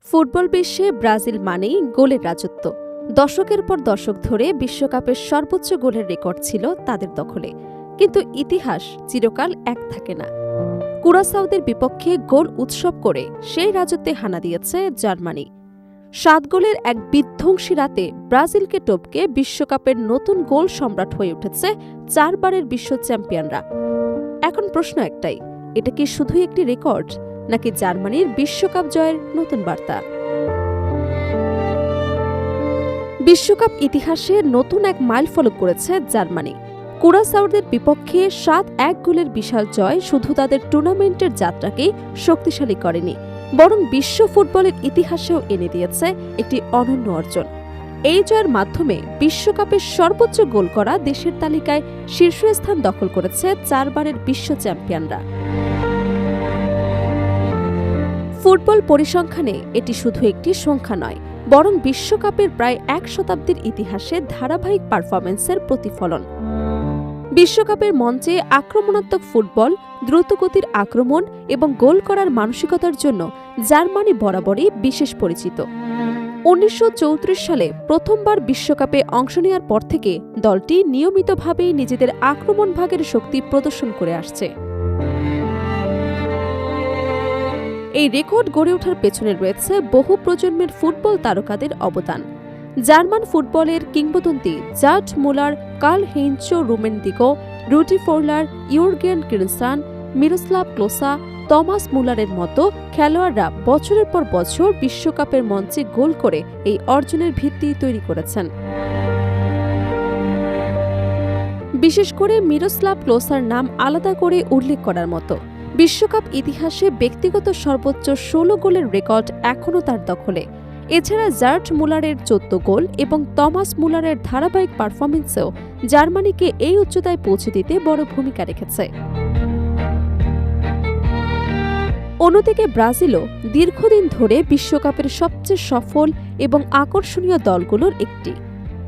Football বিশ্বে Brazil মানেই গোলের রাজত্ব। দশকের পর দশক ধরে বিশ্বকাপের সর্বোচ্চ গোলের রেকর্ড ছিল তাদের দখলে, কিন্তু ইতিহাস চিরকাল এক থাকে না। কুরাসাওদের বিপক্ষে গোল উৎসব করে সেই রাজত্বে হানা দিয়েছে জার্মানি। ৭ গোলের এক বিধ্বংসী রাতে ব্রাজিলকে টপকে বিশ্বকাপের নতুন গোল সম্রাট হয়ে উঠেছে ৪ বারের বিশ্ব চ্যাম্পিয়নরা। এখন প্রশ্ন একটাই, এটা কি শুধুই একটি রেকর্ড, নাকি জার্মানির বিশ্বকাপ জয়ের নতুন বার্তা? বিশ্বকাপ ইতিহাসে নতুন এক মাইলফলক করেছে জার্মানি। কুরাসাওদের বিপক্ষে ৭-১ গোলের বিশাল জয় শুধু তাদের টুর্নামেন্টের যাত্রাকেই শক্তিশালী করেনি, বরং বিশ্ব ফুটবলের ইতিহাসেও এনে দিয়েছে একটি অনন্য অর্জন। এই জয়ের মাধ্যমে বিশ্বকাপের সর্বোচ্চ গোল করা দেশের তালিকায় শীর্ষস্থান দখল করেছে ৪ বারের বিশ্ব চ্যাম্পিয়নরা। ফুটবল পরিসংখ্যানে এটি শুধু একটি সংখ্যা নয়, বরং বিশ্বকাপের প্রায় ১ শতাব্দীর ইতিহাসে ধারাবাহিক পারফরম্যান্সের প্রতিফলন। বিশ্বকাপের মঞ্চে আক্রমণাত্মক ফুটবল, দ্রুতগতির আক্রমণ এবং গোল করার মানসিকতার জন্য জার্মানি বরাবরই বিশেষ পরিচিত। ১৯৩৪ সালে প্রথমবার বিশ্বকাপে অংশ নেওয়ার পর থেকে দলটি নিয়মিতভাবেই নিজেদের আক্রমণ ভাগের শক্তি প্রদর্শন করে আসছে। এই রেকর্ড গড়ে ওঠার পেছনে রয়েছে বহু প্রজন্মের ফুটবল তারকাদের অবদান। জার্মান ফুটবলের কিংবদন্তি Gerd Müller, Karl Heinz Rummenigge, Rudi Völler, Jürgen Klinsmann, Miroslav Klose, Thomas মুলারের মতো খেলোয়াড়রা বছরের পর বছর বিশ্বকাপের মঞ্চে গোল করে এই অর্জনের ভিত্তি তৈরি করেছেন। বিশেষ করে মিরোস্লাভ ক্লোসার নাম আলাদা করে উল্লেখ করার মতো। বিশ্বকাপ ইতিহাসে ব্যক্তিগত সর্বোচ্চ ১৬ গোলের রেকর্ড এখনও তার দখলে। এছাড়া জার্ড মুলারের ১৪ গোল এবং টমাস মুলারের ধারাবাহিক পারফরম্যান্সেও জার্মানিকে এই উচ্চতায় পৌঁছে দিতে বড় ভূমিকা রেখেছে। অন্যদিকে ব্রাজিলও দীর্ঘদিন ধরে বিশ্বকাপের সবচেয়ে সফল এবং আকর্ষণীয় দলগুলোর একটি।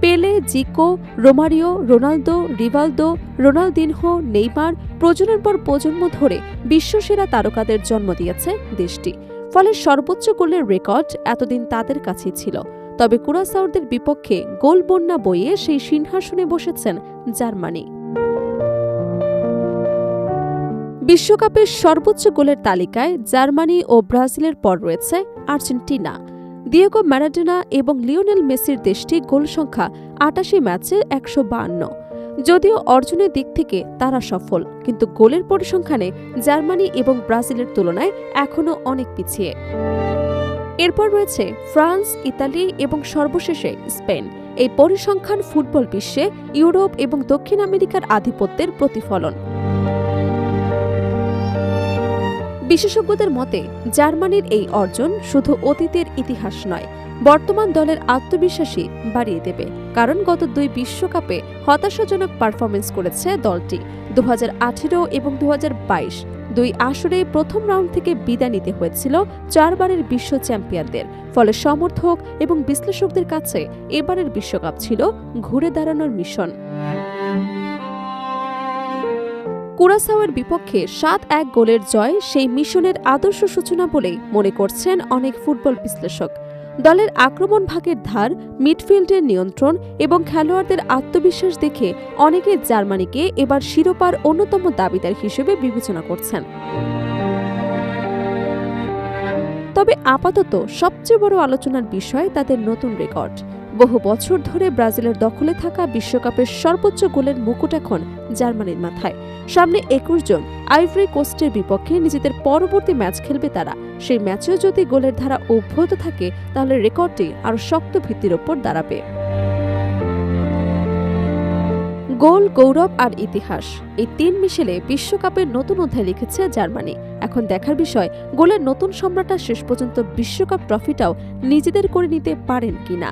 Pelé, Zico, Romario, Ronaldo, Rivaldo, Ronaldinho, Neymar প্রজন্মের পর প্রজন্ম ধরে বিশ্বসেরা তারকাদের জন্ম দিয়েছে দেশটি। ফলে সর্বোচ্চ গোলের রেকর্ড এতদিন তাদের কাছেই ছিল। তবে কুরাসাওদের বিপক্ষে গোল বন্যা বইয়ে সেই সিংহাসনে বসেছেন জার্মানি। বিশ্বকাপের সর্বোচ্চ গোলের তালিকায় জার্মানি ও ব্রাজিলের পর রয়েছে আর্জেন্টিনা। দিয়েগো ম্যারাডোনা এবং লিওনেল মেসির দেশটি গোল সংখ্যা ৮৮ ম্যাচে ১৫২। যদিও অর্জনের দিক থেকে তারা সফল, কিন্তু গোলের পরিসংখ্যানে জার্মানি এবং ব্রাজিলের তুলনায় এখনও অনেক পিছিয়ে। এরপর রয়েছে ফ্রান্স, ইতালি এবং সর্বশেষে স্পেন। এই পরিসংখ্যান ফুটবল বিশ্বে ইউরোপ এবং দক্ষিণ আমেরিকার আধিপত্যের প্রতিফলন। বিশেষজ্ঞদের মতে জার্মানির এই অর্জন শুধু অতীতের ইতিহাস নয়, বর্তমান দলের আত্মবিশ্বাসী বাড়িয়ে দেবে। কারণ গত ২ বিশ্বকাপে হতাশাজনক পারফরমেন্স করেছে দলটি। ২০১৮ এবং ২০২২ দুই আসরে প্রথম রাউন্ড থেকে বিদায় নিতে হয়েছিল ৪ বারের বিশ্ব চ্যাম্পিয়নদের। ফলে সমর্থক এবং বিশ্লেষকদের কাছে এবারের বিশ্বকাপ ছিল ঘুরে দাঁড়ানোর মিশন। কুরাসাওয়ের বিপক্ষে ৭-১ গোলের জয় সেই মিশনের আদর্শ সূচনা বলেই মনে করছেন অনেক ফুটবল বিশ্লেষক। দলের আক্রমণ ভাগের ধার, মিডফিল্ডের নিয়ন্ত্রণ এবং খেলোয়াড়দের আত্মবিশ্বাস দেখে অনেকে জার্মানিকে এবার শিরোপার অন্যতম দাবিদার হিসেবে বিবেচনা করছেন। তবে আপাতত সবচেয়ে বড় আলোচনার বিষয় তাদের নতুন রেকর্ড। বহু বছর ধরে ব্রাজিলের দখলে থাকা বিশ্বকাপের সর্বোচ্চ গোলের মুকুট এখন জার্মানির মাথায়। সামনে ২১ জন আইভরি কোস্টের বিপক্ষে নিজেদের পরবর্তী ম্যাচ খেলবে তারা। সেই ম্যাচেও যদি গোলের ধারা অব্যাহত থাকে, তাহলে রেকর্ডটি আরও শক্ত ভিত্তির ওপর দাঁড়াবে। গোল, গৌরব আর ইতিহাস, এই ৩ মিশেলে বিশ্বকাপের নতুন অধ্যায় লিখেছে জার্মানি। এখন দেখার বিষয়, গোলের নতুন সম্রাটরা শেষ পর্যন্ত বিশ্বকাপ ট্রফিটাও নিজেদের করে নিতে পারেন কিনা।